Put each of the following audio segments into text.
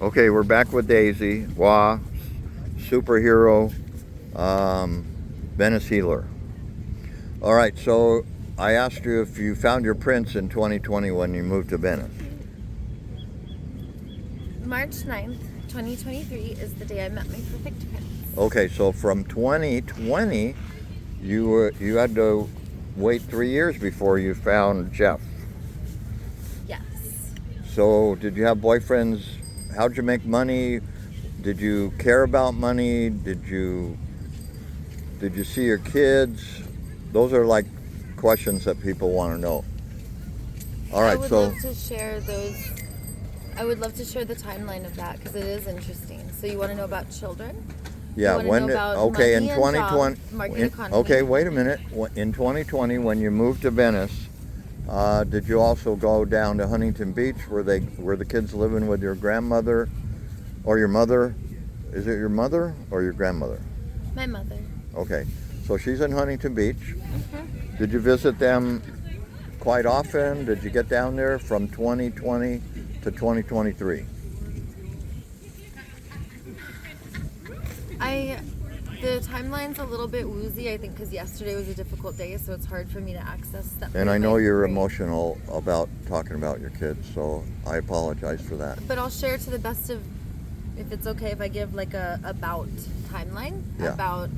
Okay, we're back with Daisy, Wah, superhero, Venice healer. All right, so I asked you if you found your prince in 2020 when you moved to Venice. March 9th, 2023 is the day I met my perfect prince. Okay, so from 2020, you had to wait 3 years before you found Jeff. Yes. So did you have boyfriends? How'd you make money? Did you care about money? Did you see your kids? Those are like questions that people want to know. All right, I would so love to share those. I would love to share the timeline of that because it is interesting. So you want to know about children? yeah, you when know did about okay in money and 2020 job, market economy. okay, wait a minute. In 2020 when you moved to Venice, did you also go down to Huntington Beach where the kids living with your grandmother or your mother? Is it your mother or your grandmother? My mother. Okay, so she's in Huntington Beach. Mm-hmm. Did you visit them quite often? Did you get down there from 2020 to 2023? The timeline's a little bit woozy, I think, because yesterday was a difficult day, so it's hard for me to access that. And I know you're emotional about talking about your kids, so I apologize for that. But I'll share to the best of, if it's okay if I give like a about timeline about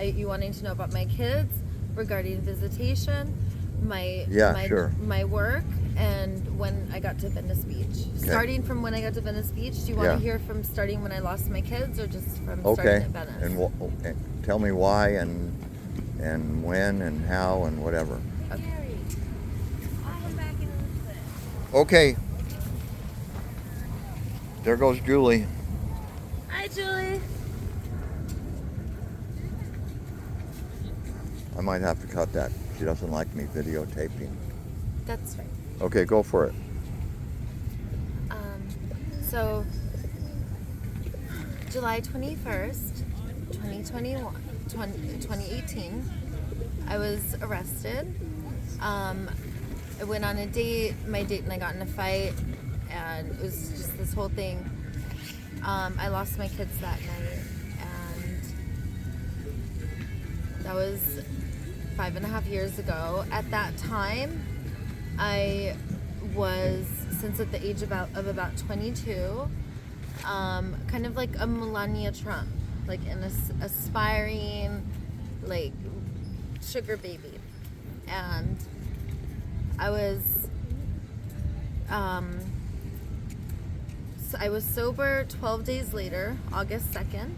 you wanting to know about my kids regarding visitation, my work, and when I got to Venice Beach. Okay. Starting from when I got to Venice Beach, do you want to hear from starting when I lost my kids or just from starting at Venice? And tell me why and when and how and whatever. Okay. There goes Julie. Hi, Julie. I might have to cut that. She doesn't like me videotaping. That's right. Okay, go for it. So, July 21st, 2018, I was arrested. I went on a date. My date and I got in a fight, and it was just this whole thing. I lost my kids that night, and that was 5.5 years ago. At that time, I was, since at the age of about 22, kind of like a Melania Trump, like an aspiring, like, sugar baby. And I was, so I was sober 12 days later, August 2nd,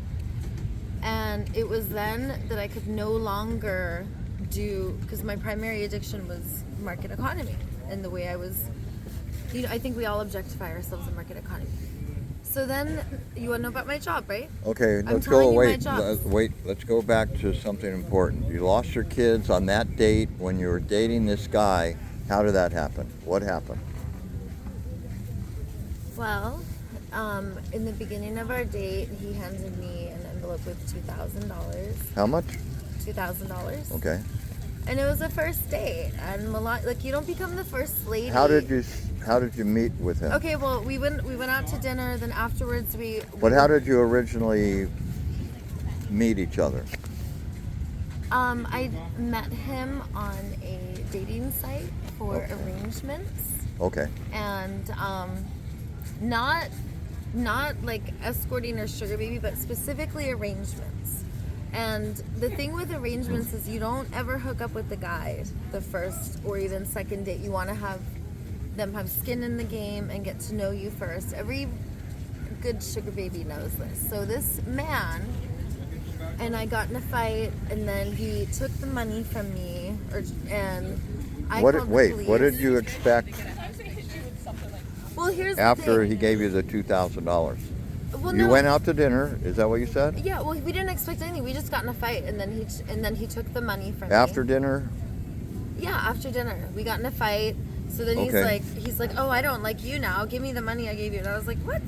and it was then that I could no longer do, because my primary addiction was market economy, and the way I was, I think we all objectify ourselves in market economy. So then, you want to know about my job, right? Okay, let's go. Wait, let's go back to something important. You lost your kids on that date when you were dating this guy. How did that happen? What happened? Well, in the beginning of our date, he handed me an envelope with $2,000. How much? $2,000. Okay. And it was a first date, and like, you don't become the first lady. How did you meet with him? Okay, well, we went out to dinner. Then afterwards, But how did you originally meet each other? I met him on a dating site for arrangements. Okay. And not like escorting or sugar baby, but specifically arrangements. And the thing with arrangements is you don't ever hook up with the guy the first or even second date. You want to have them have skin in the game and get to know you first. Every good sugar baby knows this. So this man and I got in a fight, and then he took the money from me, and I called the police. What did you expect? Well, here's after he gave you the $2,000. Well, you went out to dinner. Is that what you said? Yeah. Well, we didn't expect anything. We just got in a fight, and then he took the money from after me. Dinner. Yeah, after dinner, we got in a fight. So then he's like, oh, I don't like you now. Give me the money I gave you. And I was like, what?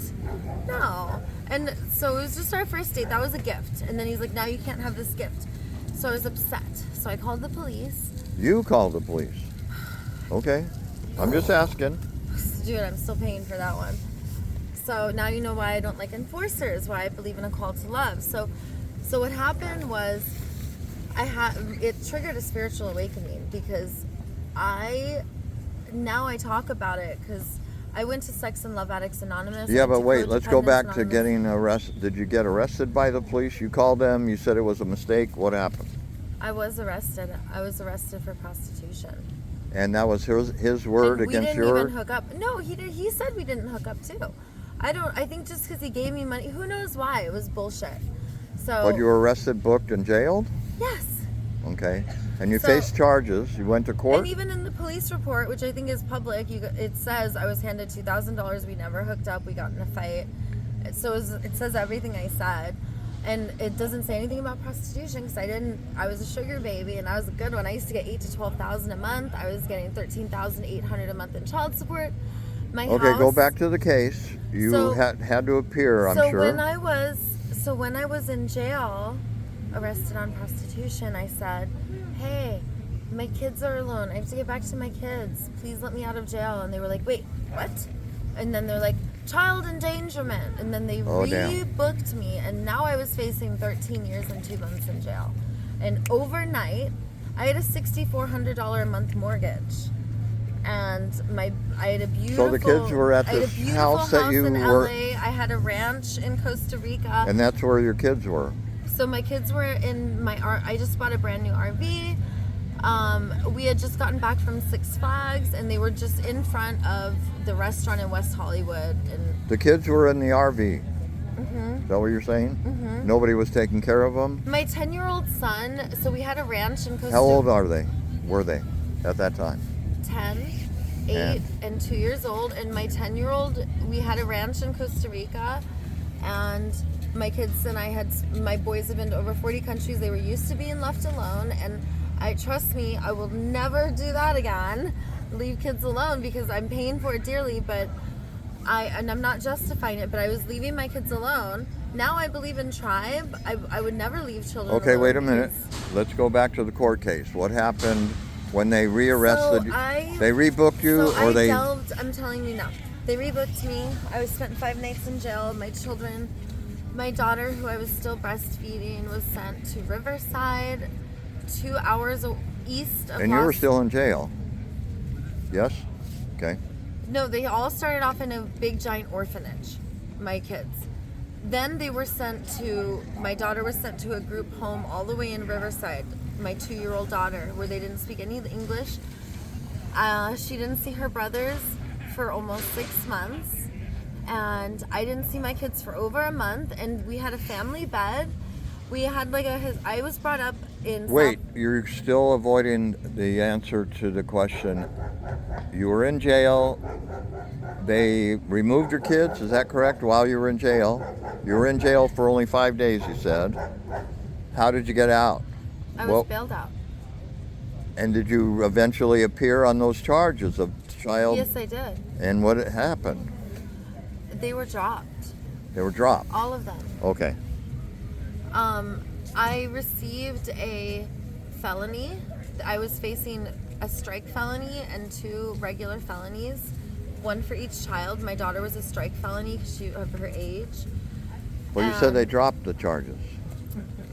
No. And so it was just our first date. That was a gift. And then he's like, now you can't have this gift. So I was upset. So I called the police. You called the police. Okay. I'm just asking. Dude, I'm still paying for that one. So now you know why I don't like enforcers, why I believe in a call to love. So what happened was it triggered a spiritual awakening because I talk about it because I went to Sex and Love Addicts Anonymous. Yeah, went but to wait, let's go Codependence back to Anonymous. getting arrested. Did you get arrested by the police? You called them, you said it was a mistake. What happened? I was arrested. I was arrested for prostitution. And that was his word And against we your didn't word? even hook up. No, he did. He said we didn't hook up too. I think just because he gave me money, who knows why? It was bullshit. So. But you were arrested, booked, and jailed? Yes. Okay. And you So- faced charges. You went to court? And even in the police report, which I think is public, it says I was handed $2,000. We never hooked up. We got in a fight. So it says everything I said. And it doesn't say anything about prostitution because I was a sugar baby and I was a good one. I used to get $8,000 to $12,000 a month. I was getting $13,800 a month in child support. Okay, house, go back to the case. You So- had to appear, I'm sure. When I was in jail, arrested on prostitution, I said, "Hey, my kids are alone. I have to get back to my kids. Please let me out of jail." And they were like, "Wait, what?" And then they're like, "Child endangerment." And then they Oh, damn. rebooked me, and now I was facing 13 years and 2 months in jail. And overnight, I had a $6,400 a month mortgage. And I had a beautiful. So the kids were at I had a this beautiful house that you in were- LA. I had a ranch in Costa Rica. And that's where your kids were. So my kids were in I just bought a brand new RV. We had just gotten back from Six Flags, and they were just in front of the restaurant in West Hollywood. And The kids were in the RV. Mhm. Is that what you're saying? Mhm. Nobody was taking care of them? My 10-year-old son. So we had a ranch in Costa. How old are they? Were they at that time? 10, 8, and 2 years old. And my 10-year-old, we had a ranch in Costa Rica, and my kids and my boys have been to over 40 countries. They were used to being left alone, and trust me, I will never do that again. Leave kids alone because I'm paying for it dearly, but I'm not justifying it, but I was leaving my kids alone. Now I believe in tribe. I would never leave children Okay, alone. wait a minute. because- Let's go back to the court case. What happened when they rearrested you? I- They rebooked you, So or I they? delved, I'm telling you now. They rebooked me. I spent 5 nights in jail. My children, my daughter, who I was still breastfeeding, was sent to Riverside, 2 hours east of And you were Los- still in jail. Yes. Okay. No, they all started off in a big giant orphanage, my kids. Then they were sent to, my daughter was sent to a group home all the way in Riverside, my 2-year-old daughter, where they didn't speak any English. She didn't see her brothers for almost 6 months. And I didn't see my kids for over a month. And we had a family bed. We had I was brought up in... Wait, you're still avoiding the answer to the question. You were in jail. They removed your kids, is that correct, while you were in jail? You were in jail for only 5 days, you said. How did you get out? I was bailed out. And did you eventually appear on those charges of child? Yes, I did. And what happened? They were dropped. They were dropped. All of them. Okay. I received a felony. I was facing a strike felony and 2 regular felonies, 1 for each child. My daughter was a strike felony because of her age. Well, you said they dropped the charges.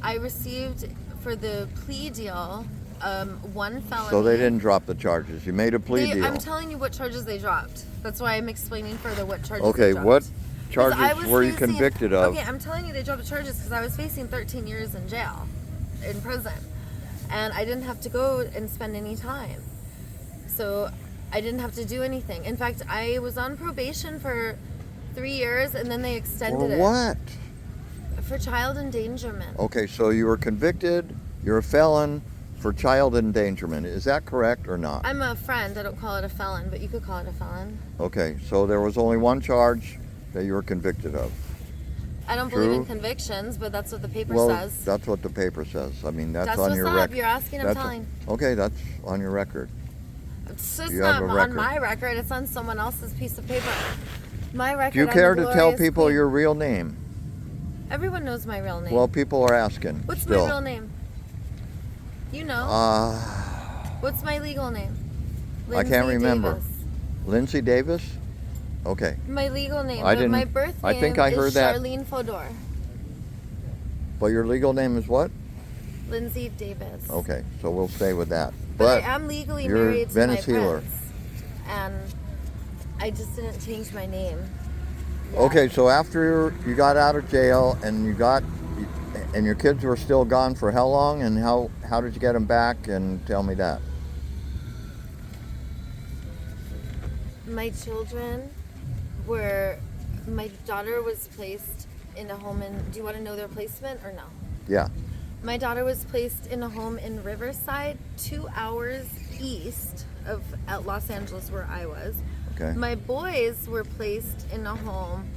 I received, for the plea deal, 1 felony. So they didn't drop the charges. You made a plea deal. I'm telling you what charges they dropped. That's why I'm explaining further what charges Okay, they dropped. what 'Cause I charges was were you facing- convicted of? Okay, I'm telling you they dropped the charges because I was facing 13 years in jail, in prison. And I didn't have to go and spend any time. So I didn't have to do anything. In fact, I was on probation for 3 years and then they extended For it. what? For child endangerment. Okay, so you were convicted, you're a felon for child endangerment. Is that correct or not? I'm a friend. I don't call it a felon, but you could call it a felon. Okay, so there was only 1 charge that you were convicted of. I don't believe in True. convictions, but that's what the paper Well, says. that's what the paper says. I mean, that's on what's your up. record. You're asking, I'm telling. Okay, that's on your record. It's just You not have a on record. my record. It's on someone else's piece of paper. My record. Do you I'm care a to tell glorious people queen. your real name? Everyone knows my real name. Well, people are asking. What's still. my real name? You know. What's my legal name? I can't Lindsay remember. Davis. Lindsay Davis? Okay. My legal name. I But didn't. my birth name I think I heard is that. Charlene Fodor. But your legal name is what? Lindsay Davis. Okay, so we'll stay with that. But I am legally you're married to Venice my Healer. prince. And I just didn't change my name. yet. Okay, so after you got out of jail and your kids were still gone for how long, and how did you get them back? And tell me that. My children were. My daughter was placed in a home in. Do you want to know their placement or no? Yeah. My daughter was placed in a home in Riverside, 2 hours east of at Los Angeles, where I was. Okay. My boys were placed in a home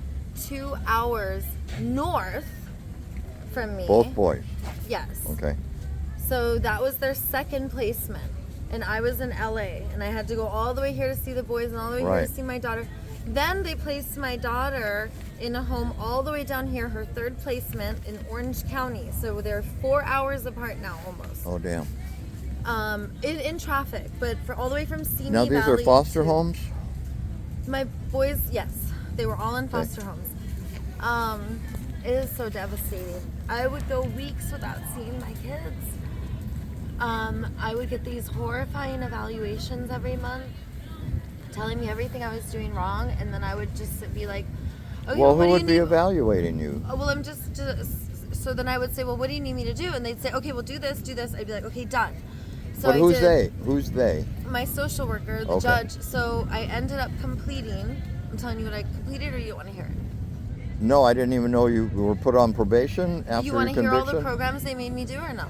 2 hours north from me. Both boys. Yes. Okay. So that was their second placement. And I was in LA, and I had to go all the way here to see the boys and all the way here Right. to see my daughter. Then they placed my daughter in a home all the way down here, her third placement in Orange County. So they're 4 hours apart now, almost. Oh, damn. In traffic, but for all the way from Simi Now, these Valley are foster to- homes? My boys, yes, they were all in Okay. foster homes. It is so devastating. I would go weeks without seeing my kids. I would get these horrifying evaluations every month, telling me everything I was doing wrong, and then I would just be like, "Okay, Well, what who do would you be need?" evaluating you? Well, I'm just. So then I would say, "Well, what do you need me to do?" And they'd say, "Okay, well, do this, do this." I'd be like, "Okay, done." So But I who's did they? Who's they? my social worker, the Okay. judge. So I ended up completing. I'm telling you what I completed, or you want to hear it? No, I didn't even know you were put on probation after You your want to hear all the conviction. programs they made me do, or no?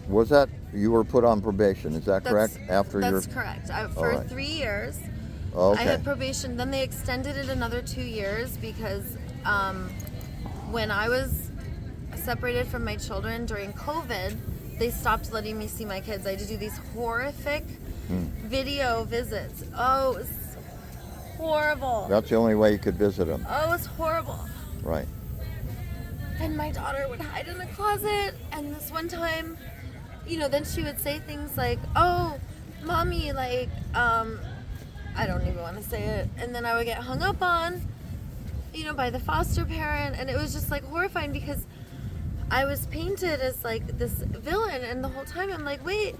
Was that you were put on probation? Is that correct? After That's correct. For All right. 3 years, Oh, I okay. had probation. Then they extended it another 2 years because when I was separated from my children during COVID, they stopped letting me see my kids. I had to do these horrific video visits. Oh, it was horrible. That's the only way you could visit them. Oh, it was horrible. Right. And my daughter would hide in the closet. And this one time, then she would say things like, "Oh, mommy, like, I don't even want to say it." And then I would get hung up on, by the foster parent. And it was just like horrifying because I was painted as like this villain. And the whole time I'm like, wait,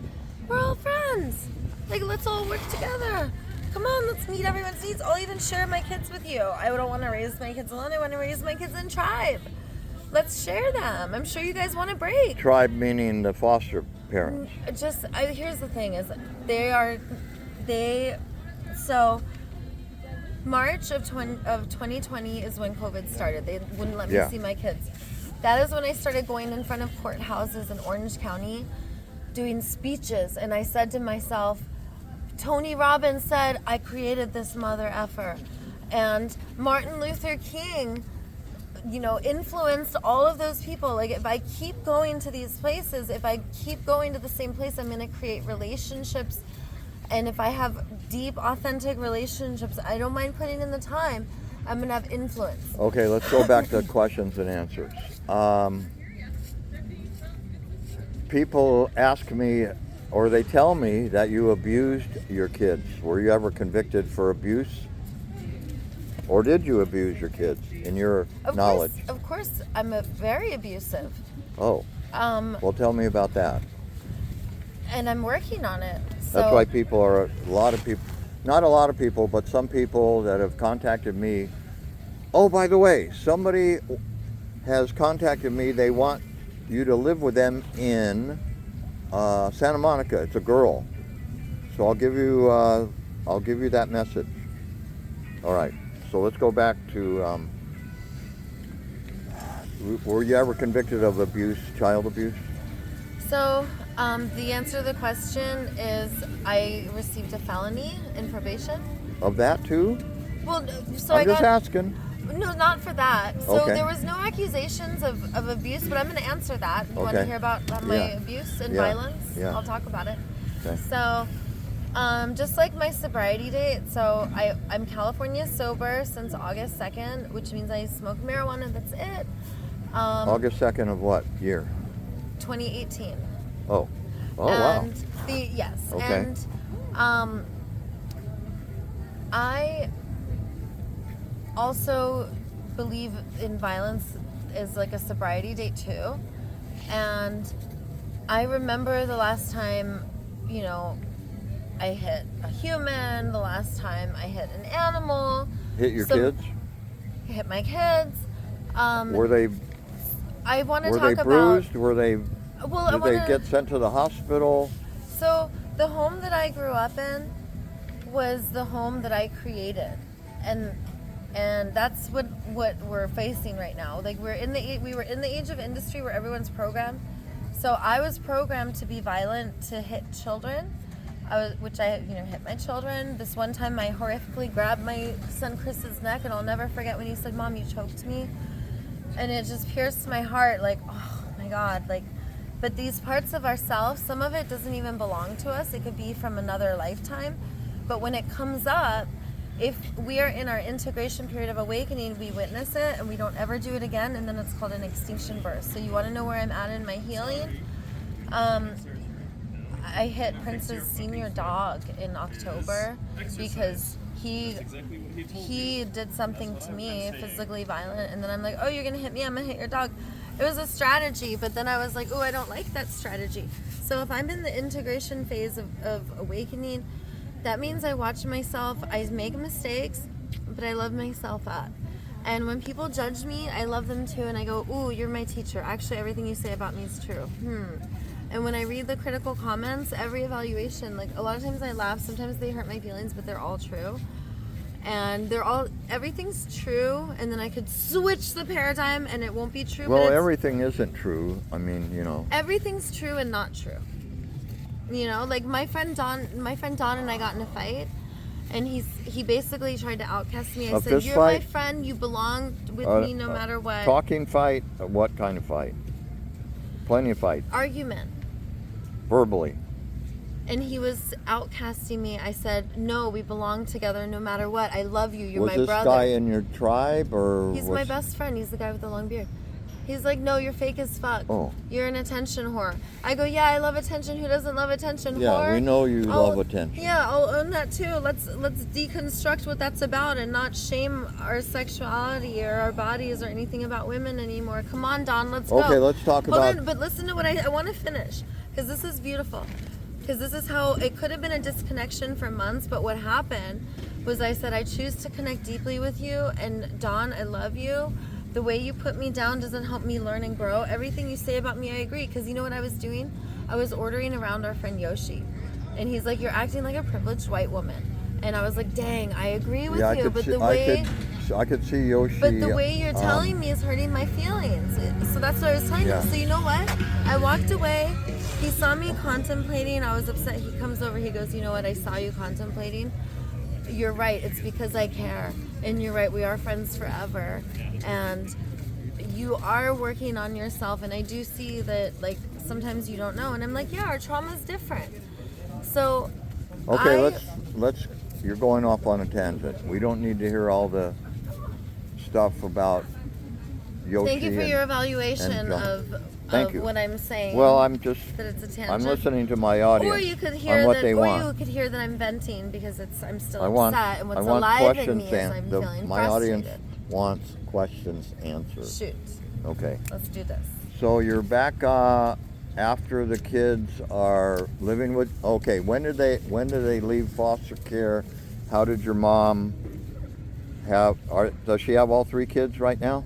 we're all friends. Like, let's all work together. Come on, let's meet everyone's needs. I'll even share my kids with you. I don't want to raise my kids alone. I want to raise my kids in tribe. Let's share them. I'm sure you guys want a break. Tribe meaning the foster parents. Here's the thing is so March of 2020 is when COVID started. They wouldn't let me Yeah. see my kids. That is when I started going in front of courthouses in Orange County doing speeches, and I said to myself, Tony Robbins said I created this mother effer, and Martin Luther King influenced all of those people. Like, if I keep going to these places, if I keep going to the same place, I'm going to create relationships. And if I have deep, authentic relationships, I don't mind putting in the time. I'm going to have influence. Okay, let's go back to questions and answers. People ask me, or they tell me, that you abused your kids. Were you ever convicted for abuse? Or did you abuse your kids, in your knowledge? Of course, I'm very abusive. Oh, well, tell me about that. And I'm working on it. So, That's why not a lot of people, but some people that have contacted me. Oh, by the way, somebody has contacted me. They want you to live with them in Santa Monica. It's a girl. So I'll give you that message. All right. So let's go back to, were you ever convicted of abuse, child abuse? So, the answer to the question is I received a felony in probation. Of that too? Well, so I'm just asking. No, not for that. So Okay. there was no accusations of abuse, but I'm going to answer that. You want to Okay. hear about my Yeah. abuse and Yeah. violence? Yeah. I'll talk about it. Okay. So, just like my sobriety date, so I'm California sober since August 2nd, which means I smoke marijuana, that's it. August 2nd of what year? 2018. Oh. Oh, wow. And Okay. and I also believe in violence is like a sobriety date too. And I remember the last time, I hit a human, the last time I hit an animal. Hit your kids? Hit my kids. Were they I want to were talk they about. bruised? Were they? Well, Did they get sent to the hospital? So the home that I grew up in was the home that I created, and that's what we're facing right now. Like we were in the age of industry where everyone's programmed. So I was programmed to be violent, to hit children, which I hit my children. This one time I horrifically grabbed my son Chris's neck, and I'll never forget when he said, "Mom, you choked me," and it just pierced my heart. Like, oh my God, like. But these parts of ourselves, some of it doesn't even belong to us. It could be from another lifetime. But when it comes up, if we are in our integration period of awakening, we witness it and we don't ever do it again, and then it's called an extinction burst. So you want to know where I'm at in my healing? I hit Prince's senior dog in October because he did something to me, physically violent, and then I'm like, oh, you're going to hit me? I'm going to hit your dog. It was a strategy, but then I was like, oh, I don't like that strategy. So if I'm in the integration phase of awakening, that means I watch myself. I make mistakes, but I love myself up. And when people judge me, I love them too, and I go, ooh, you're my teacher. Actually, everything you say about me is true. And when I read the critical comments, every evaluation, like a lot of times I laugh, sometimes they hurt my feelings, but they're all true. And everything's true, and then I could switch the paradigm and it won't be true. Well, everything isn't true. I mean, Everything's true and not true. Like my friend Don and I got in a fight, and he basically tried to outcast me. I said, "You're my friend. You belong with me no matter what." Talking fight? What kind of fight? Plenty of fights. Argument. Verbally. And he was outcasting me. I said, "No, we belong together no matter what. I love you. You're my brother." Was this guy in your tribe or? He's my best friend. He's the guy with the long beard. He's like, "No, you're fake as fuck. Oh. You're an attention whore." I go, "Yeah, I love attention. Who doesn't love attention, yeah, whore?" we know you love attention. Yeah, I'll own that too. Let's deconstruct what that's about and not shame our sexuality or our bodies or anything about women anymore. Come on, Don, let's go. Okay, let's talk about. Hold on, but listen to what I want to finish, because this is beautiful. Because this is how it could have been a disconnection for months, but what happened was I said, I choose to connect deeply with you, and Dawn, I love you. The way you put me down doesn't help me learn and grow. Everything you say about me, I agree. Because you know what I was doing? I was ordering around our friend Yoshi. And he's like, you're acting like a privileged white woman. And I was like, dang, I agree with you. But I could see Yoshi. But the way you're telling me is hurting my feelings. So that's what I was telling him. So you know what? I walked away. He saw me contemplating. I was upset. He comes over. He goes, you know what? I saw you contemplating. You're right. It's because I care. And you're right. We are friends forever. And you are working on yourself. And I do see that, like, sometimes you don't know. And I'm like, yeah, our trauma is different. So, okay, let's. You're going off on a tangent. We don't need to hear all the stuff about Yoshi. Thank you for your evaluation of Thank you. What I'm saying. Well, I'm just. That it's a tangent. I'm listening to my audience. Or you could hear on what that. they want. Or you could hear that I'm venting because I'm still upset, and what's alive in me is I'm feeling my frustrated. audience wants questions answered. Shoot. Okay. Let's do this. So you're back after the kids are living with. Okay. When did they leave foster care? How did your mom have? Does she have all 3 kids right now?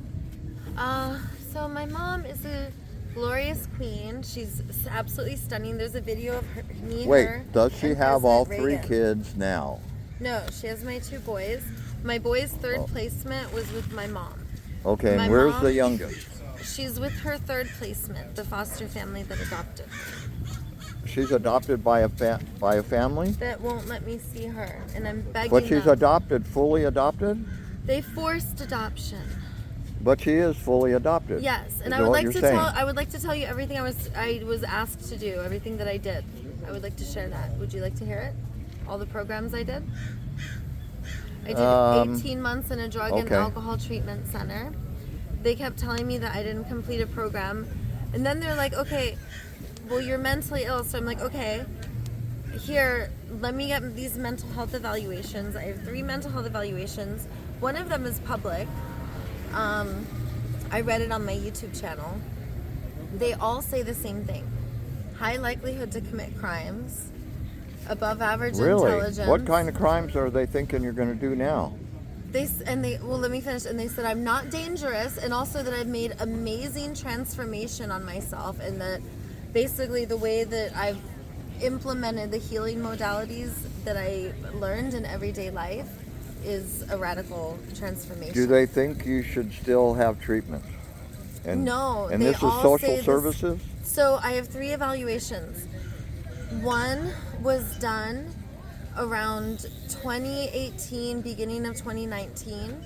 So my mom is a glorious queen. She's absolutely stunning. There's a video of me. Wait, does she have all 3 kids now? No, she has my 2 boys. My boy's third placement was with my mom. Okay, and where's the youngest? She's with her third placement, the foster family that adopted. She's adopted by a family? That won't let me see her, and I'm begging But she's them. adopted, fully adopted? They forced adoption. But she is fully adopted. Yes, and I would like to tell you everything I was asked to do, everything that I did. I would like to share that. Would you like to hear it? All the programs I did? I did 18 months in a drug and alcohol treatment center. They kept telling me that I didn't complete a program. And then they're like, okay, well, you're mentally ill. So I'm like, okay, here, let me get these mental health evaluations. I have 3 mental health evaluations. One of them is public. I read it on my YouTube channel. They all say the same thing. High likelihood to commit crimes, above average Really? intelligence. What kind of crimes are they thinking you're going to do now? Well, let me finish. And they said I'm not dangerous, and also that I've made amazing transformation on myself, and that basically the way that I've implemented the healing modalities that I learned in everyday life is a radical transformation. Do they think you should still have treatment? No. And they this is all social say services? So I have 3 evaluations. One was done around 2018, beginning of 2019.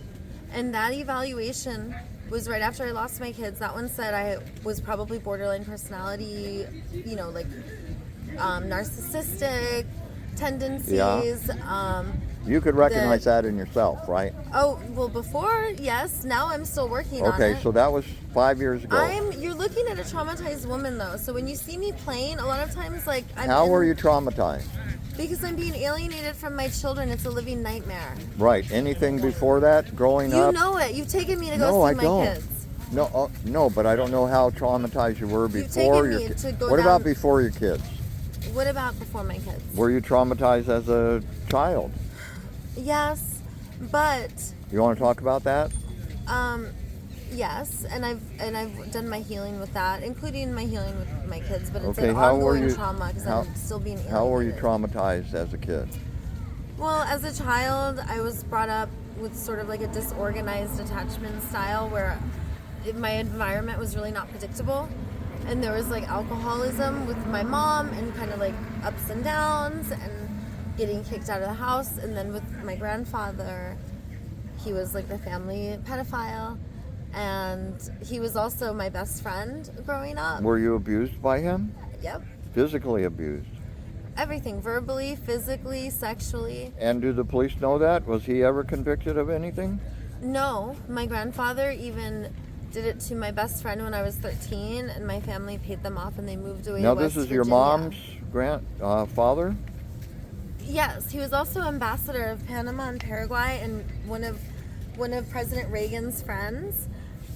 And that evaluation was right after I lost my kids. That one said I was probably borderline personality, like narcissistic tendencies. Yeah. You could recognize that in yourself, right? Oh, well, before, yes. Now I'm still working on it. Okay, so that was 5 years ago. You're looking at a traumatized woman, though. So when you see me playing, a lot of times, like, How were you traumatized? Because I'm being alienated from my children. It's a living nightmare. Right. Anything before that, growing up? You know it. You've taken me to go see my kids. No, but I don't know how traumatized you were You've before taken your me to go What down- about before your kids? What about before my kids? Were you traumatized as a child? Yes, but You want to talk about that? yes, and I've done my healing with that, including my healing with my kids. But it's Okay, an how were ongoing you- trauma because how- I'm still being alienated. How were you traumatized as a kid? Well, as a child, I was brought up with sort of like a disorganized attachment style where my environment was really not predictable. And there was like alcoholism with my mom and kind of like ups and downs and getting kicked out of the house. And then with my grandfather, he was like the family pedophile. And he was also my best friend growing up. Were you abused by him? Yep. Physically abused? Everything, verbally, physically, sexually. And do the police know that? Was he ever convicted of anything? No, my grandfather even did it to my best friend when I was 13, and my family paid them off and they moved away Now to West this is your Virginia. mom's father? Yes, he was also ambassador of Panama and Paraguay and one of President Reagan's friends.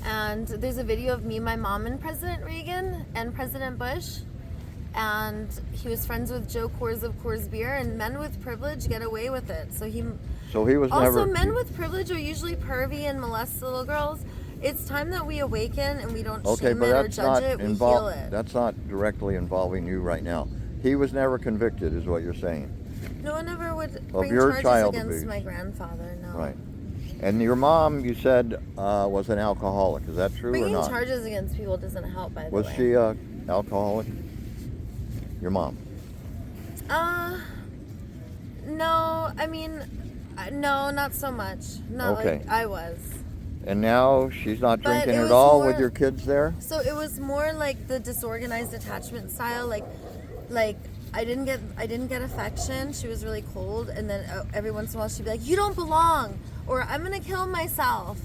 And there's a video of me, my mom, and President Reagan and President Bush. And he was friends with Joe Coors of Coors Beer, and men with privilege get away with it. So he was also never... men with privilege are usually pervy and molest little girls. It's time that we awaken and we don't shame it or judge it. We heal it. That's not directly involving you right now. He was never convicted, is what you're saying. No one ever would Of bring your charges child against abuse. my grandfather. No. Right. And your mom, you said, was an alcoholic. Is that true Bringing or not? charges against people doesn't help, by the Was way. she an alcoholic? Your mom? No. I mean, no, not so much. Not Okay. like I was. And now she's not But drinking it at was all more- with your kids there? So it was more like the disorganized attachment style, like I didn't get affection. She was really cold, and then every once in a while she'd be like, "You don't belong," or "I'm gonna kill myself."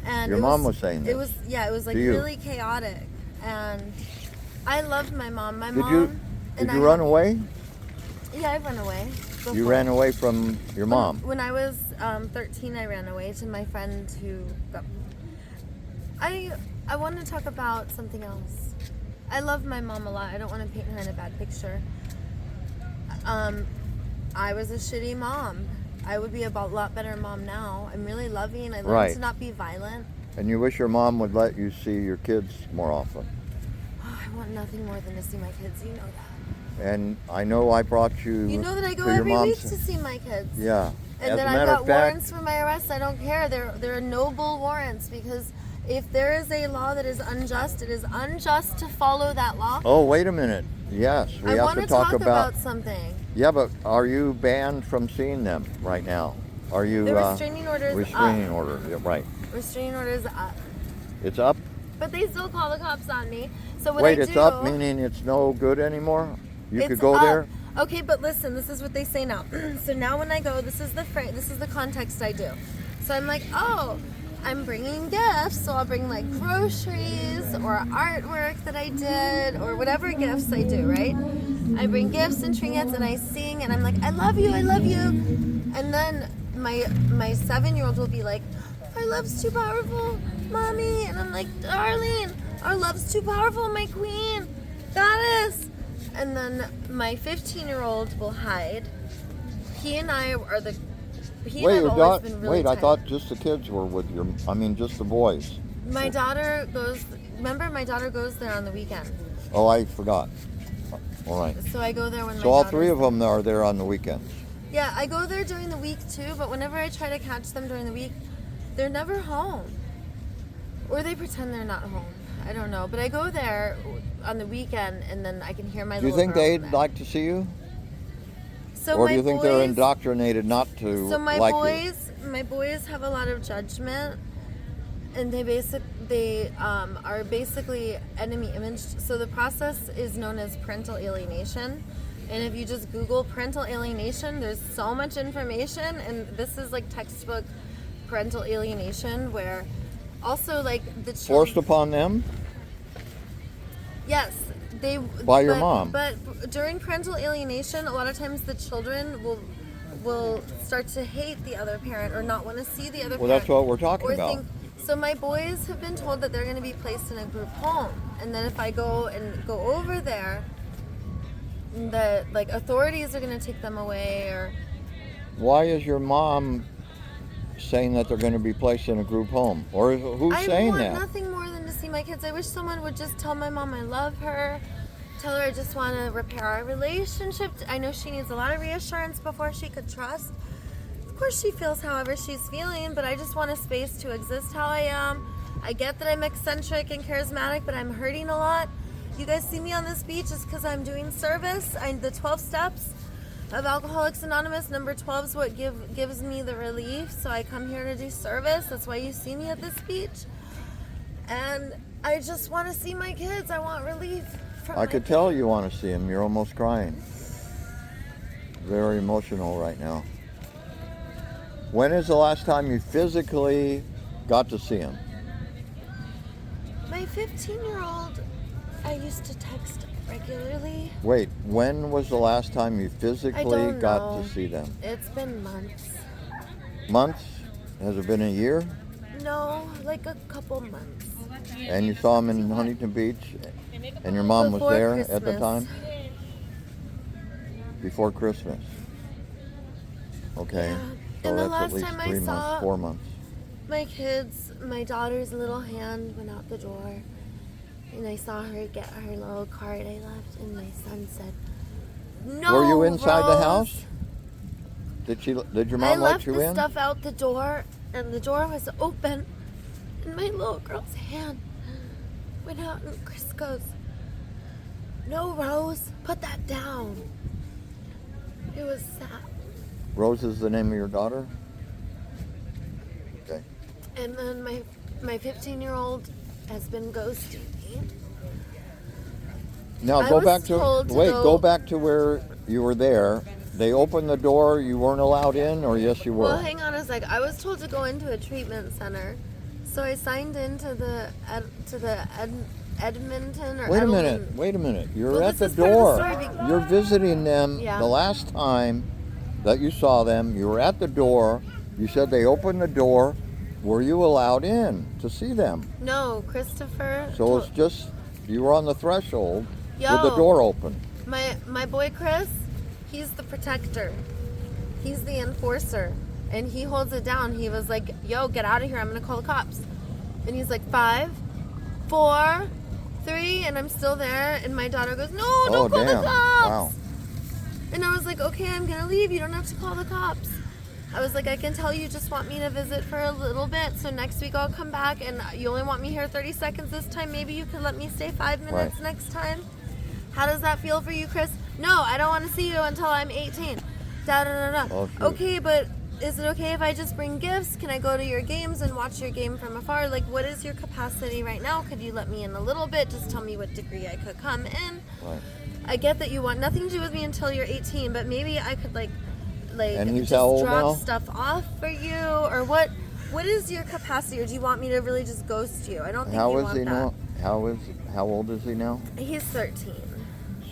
And Your mom was saying It this was like to you. really chaotic, and I loved my mom. My Did mom. you and did you run away? Yeah, I've run away. You before. ran away from your mom. When I was 13, I ran away to my friend who got... I want to talk about something else. I love my mom a lot. I don't want to paint her in a bad picture. I was a shitty mom. I would be a lot better mom now. I'm really loving. I learned Right. to not be violent. And you wish your mom would let you see your kids more often. Oh, I want nothing more than to see my kids. You know that. And I know I brought you. You know that I go to your every mom's. week to see my kids. Yeah. And As then a I've matter got of fact, warrants for my arrest. I don't care. They're noble warrants, because if there is a law that is unjust, it is unjust to follow that law. Oh, wait a minute. Yes, we I have want to talk about. something. Yeah, but are you banned from seeing them right now? Are you? The restraining order is restraining up. order. Yeah, right. Restraining order is up. It's up. But they still call the cops on me. So what Wait, I it's do, up, meaning it's no good anymore? You it's could go up. there? Okay, but listen, this is what they say now. So now when I go, this is the context I do. So I'm like, oh, I'm bringing gifts, so I'll bring like groceries or artwork that I did or whatever gifts I do, right? I bring gifts and trinkets and I sing and I'm like, I love you, I love you. And then my 7-year-old will be like, our love's too powerful, mommy, and I'm like, darling, our love's too powerful, my queen, goddess. And then my 15-year-old will hide. He and I are the. He Wait, and your I've always daughter. been really Wait, I tight. thought just the kids were with your. I mean, just the boys. My daughter goes. Remember, my daughter goes there on the weekend. Oh, I forgot. All right. So I go there when. So all three of them are there on the weekends. Yeah, I go there during the week too. But whenever I try to catch them during the week, they're never home, or they pretend they're not home. I don't know. But I go there on the weekend, and then I can hear my. Do you little think girl they'd there. like to see you, So or my do you think boys, they're indoctrinated not to So my like you? my boys have a lot of judgment, and they are basically enemy imaged. So the process is known as parental alienation, and if you just Google parental alienation, there's so much information, and this is like textbook parental alienation, where also like the children, Forced upon them? yes, they By your mom. But during parental alienation, a lot of times the children will start to hate the other parent or not want to see the other Well, parent. that's what we're talking or about. think, so my boys have been told that they're going to be placed in a group home, and then if I go over there, the like authorities are going to take them away. Or Why is your mom saying that they're going to be placed in a group home? Or who's saying I want that? nothing more than to see my kids. I wish someone would just tell my mom I love her. Tell her I just want to repair our relationship. I know she needs a lot of reassurance before she could trust. Of course she feels however she's feeling, but I just want a space to exist how I am. I get that I'm eccentric and charismatic, but I'm hurting a lot. You guys see me on this beach is because I'm doing service. The 12 steps of Alcoholics Anonymous, number 12 is what gives me the relief. So I come here to do service. That's why you see me at this beach. And I just want to see my kids. I want relief. I could tell you want to see him. You're almost crying. Very emotional right now. When is the last time you physically got to see him? My 15-year-old, I used to text regularly. Wait, when was the last time you I physically don't got know. to see them? It's been months. Months? Has it been a year? No, like a couple months. And you saw him in Huntington Beach? And your mom was Before there at the Christmas. time? Before Christmas. Okay. Yeah. So And the that's last at least time I 3 saw- months, 4 months. My kids, my daughter's little hand went out the door, and I saw her get her little card I left, and my son said, "No." Were you inside the Rose." house? Did your I mom left let you the in? stuff out the door, and the door was open, and my little girl's hand went out, and Chris goes, "No, Rose, put that down." It was sad. Rose is the name of your daughter? Okay. And then my 15-year-old has been ghosting me. Now I go was back to told to wait. go- Go back to where you were there. They opened the door. You weren't allowed in, or yes, you were. Well, hang on a sec. I was told to go into a treatment center, so I signed into the Edmonton or Wait a Edelman- minute. Wait a minute. You're Well, at the this is part of the door. story because- You're visiting them. Yeah. The last time that you saw them, you were at the door. You said they opened the door. Were you allowed in to see them? No, Christopher. So it's just you were on the threshold with the Yo. door open. My boy Chris, he's the protector. He's the enforcer, and he holds it down. He was like, "Yo, get out of here! I'm gonna call the cops." And he's like, 5, 4, 3, and I'm still there. And my daughter goes, "No, don't call damn. the cops!" Wow. And I was like, "Okay, I'm gonna leave. You don't have to call the cops." I was like, "I can tell you just want me to visit for a little bit, so next week I'll come back, and you only want me here 30 seconds this time. Maybe you could let me stay 5 minutes Right. next time." How does that feel for you, Chris? No, I don't want to see you until I'm 18. Da da da da. Oh, shoot. Okay, but is it okay if I just bring gifts? Can I go to your games and watch your game from afar? Like, what is your capacity right now? Could you let me in a little bit? Just tell me what degree I could come in. Right. I get that you want nothing to do with me until you're 18, but maybe I could like And he's just how old drop now? stuff off for you, or what is your capacity, or do you want me to really just ghost you? I don't think How you is want he that. now? How old is he now? He's 13.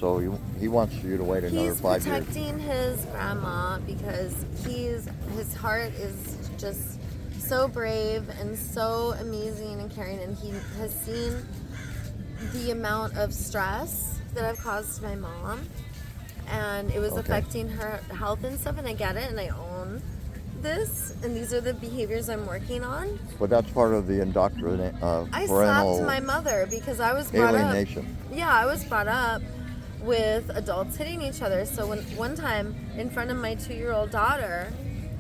so he wants you to wait another He's 5 years. protecting his grandma because his heart is just so brave and so amazing and caring, and he has seen the amount of stress that I've caused my mom, and it was affecting her health and stuff, and I get it, and I own this, and these are the behaviors I'm working on. But that's part of the indoctrination of I parental slapped my mother because I was brought alienation. up. Yeah, I was brought up with adults hitting each other. So one time in front of my 2-year-old daughter,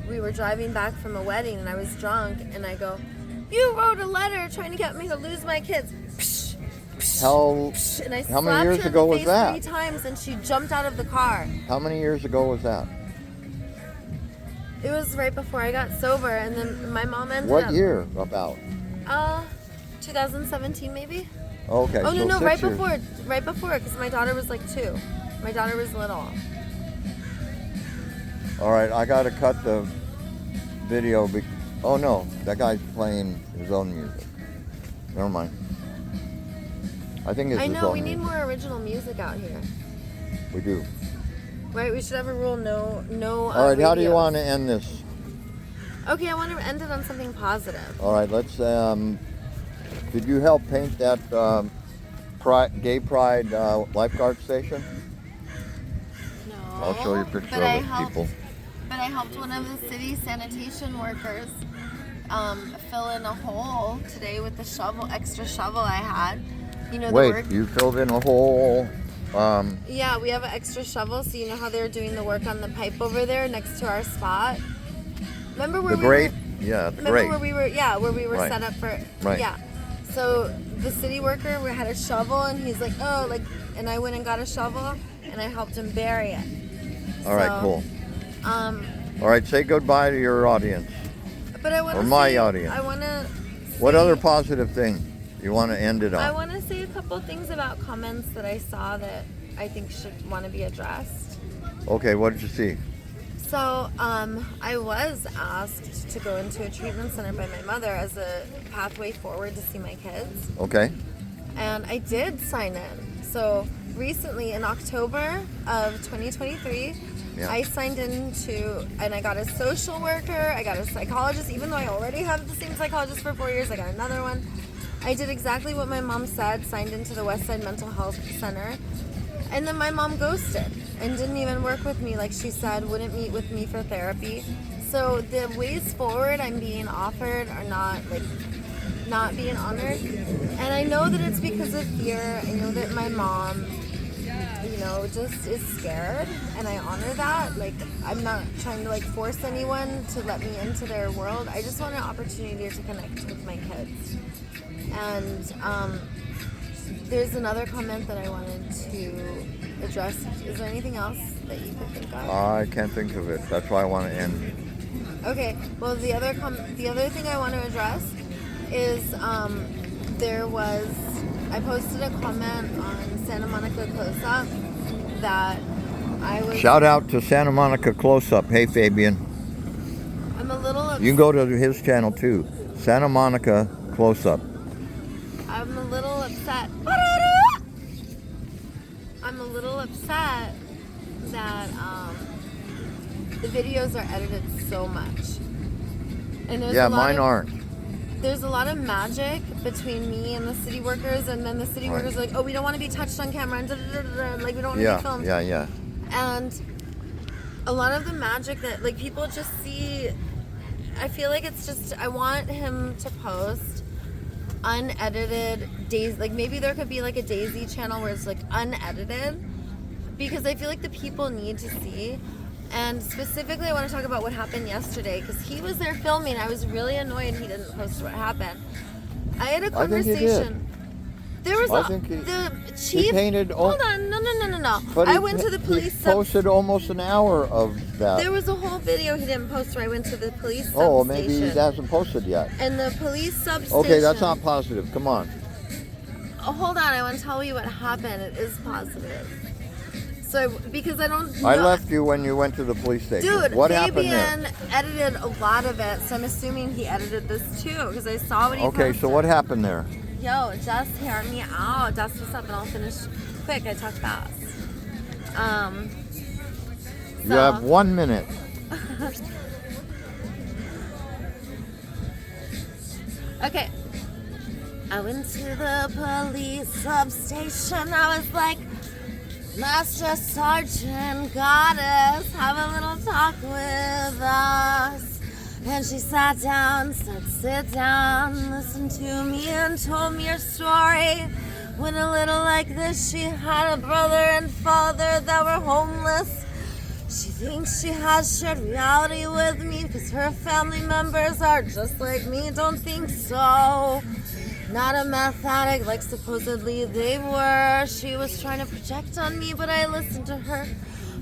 we were driving back from a wedding, and I was drunk, and I go, "You wrote a letter trying to get me to lose my kids." And I How many years slapped her ago in the was face that? 3 times, and she jumped out of the car. How many years ago was that? It was right before I got sober, and then my mom ended up. What year about? 2017 maybe. Okay. Oh so no, 6 years. right before, because my daughter was like 2. My daughter was little. All right, I got to cut the video. Oh no, that guy's playing his own music. Never mind. I think it's I his know own we need music. more original music out here. We do. Right, we should have a rule: no. All right, how do you radio. want to end this? Okay, I want to end it on something positive. All right, let's. Did you help paint that gay pride lifeguard station? No. I'll show you a picture but of I it, helped, people. But I helped one of the city sanitation workers fill in a hole today with the extra shovel I had. You know, the Wait, work. you filled in a hole. Yeah, we have an extra shovel, so you know how they were doing the work on the pipe over there next to our spot. Remember where The we grate? were? Yeah, the Remember grate. where we were? Yeah, where we were Right. set up for. Right. Yeah. So the city worker had a shovel, and he's like, "Oh, like," and I went and got a shovel, and I helped him bury it. All right, So, cool. Um, All right, say goodbye to your audience. but I want to. Or my audience. I want to. What other positive thing you want to end it I on? want to say a couple things about comments that I saw that I think should want to be addressed. Okay, what did you see? So, I was asked to go into a treatment center by my mother as a pathway forward to see my kids, Okay. and I did sign in. So recently, in October of 2023, Yeah. I signed into, and I got a social worker, I got a psychologist, even though I already have the same psychologist for 4 years, I got another one. I did exactly what my mom said, signed into the Westside Mental Health Center, and then my mom ghosted and didn't even work with me like she said, wouldn't meet with me for therapy. So the ways forward I'm being offered are not being honored. And I know that it's because of fear. I know that my mom, just is scared, and I honor that. Like, I'm not trying to force anyone to let me into their world. I just want an opportunity to connect with my kids. And there's another comment that I wanted to address. Is there anything else that you could think of? I can't think of it. That's why I want to end. Okay. Well, the other thing I want to address is I posted a comment on Santa Monica Close-Up that I was. Shout out to Santa Monica Close-Up. Hey, Fabian. I'm a little upset. You can go to his channel too. Santa Monica Close-Up. I'm a little upset. I'm a little upset that the videos are edited so much. And there's Yeah, a lot mine of, aren't. There's a lot of magic between me and the city workers, and then the city Right. workers are like, oh, we don't want to be touched on camera, and like, we don't want to be filmed. Yeah. And a lot of the magic that people just see, I feel like it's just, I want him to post unedited days, maybe there could be a Daisy channel where it's unedited, because I feel like the people need to see. And specifically I want to talk about what happened yesterday, because he was there filming. I was really annoyed he didn't post what happened. I had a conversation. There was the chief. He painted. Hold on, no. But I went to the police. He posted almost an hour of that. There was a whole video he didn't post where I went to the police substation. Oh, maybe he hasn't posted yet. And the police substation. Okay, that's not positive. Come on. Oh, hold on, I want to tell you what happened. It is positive. So, because I don't know. I left you when you went to the police station. Dude, what happened there? Fabian edited a lot of it, so I'm assuming he edited this too, because I saw what he posted. Okay, so what happened there? Yo, just hear me out. That's what's up, and I'll finish quick. I talk fast. You have 1 minute. Okay. I went to the police substation. I was like, Master Sergeant Goddess, have a little talk with us. And she sat down, said, sit down, listen to me, and told me her story. Went a little like this. She had a brother and father that were homeless. She thinks she has shared reality with me because her family members are just like me. Don't think so. Not a meth addict like supposedly they were. She was trying to project on me, but I listened to her.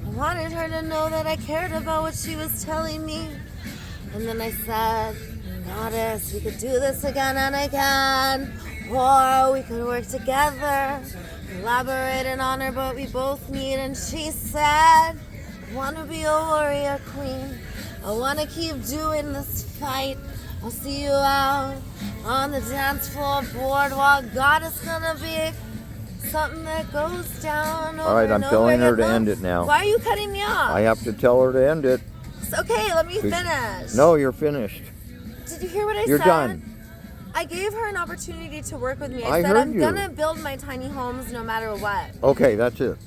I wanted her to know that I cared about what she was telling me. And then I said, Goddess, we could do this again and again. Or we could work together, collaborate and honor what we both need. And she said, I want to be a warrior queen. I want to keep doing this fight. I'll see you out on the dance floor boardwalk. God is gonna be something that goes down over. All right, I'm and telling over her to again. end it now. Why are you cutting me off? I have to tell her to end it. It's okay, let me finish. No, you're finished. Did you hear what I You're said? done. I gave her an opportunity to work with me. I I said heard I'm you. gonna build my tiny homes no matter what. Okay, that's it.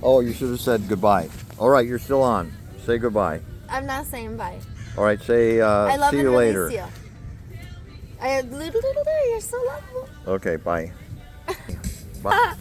Oh, you should have said goodbye. All right, you're still on. Say goodbye. I'm not saying bye. All right, say I love see and you release later. you. You're so lovable. Okay, bye. Bye.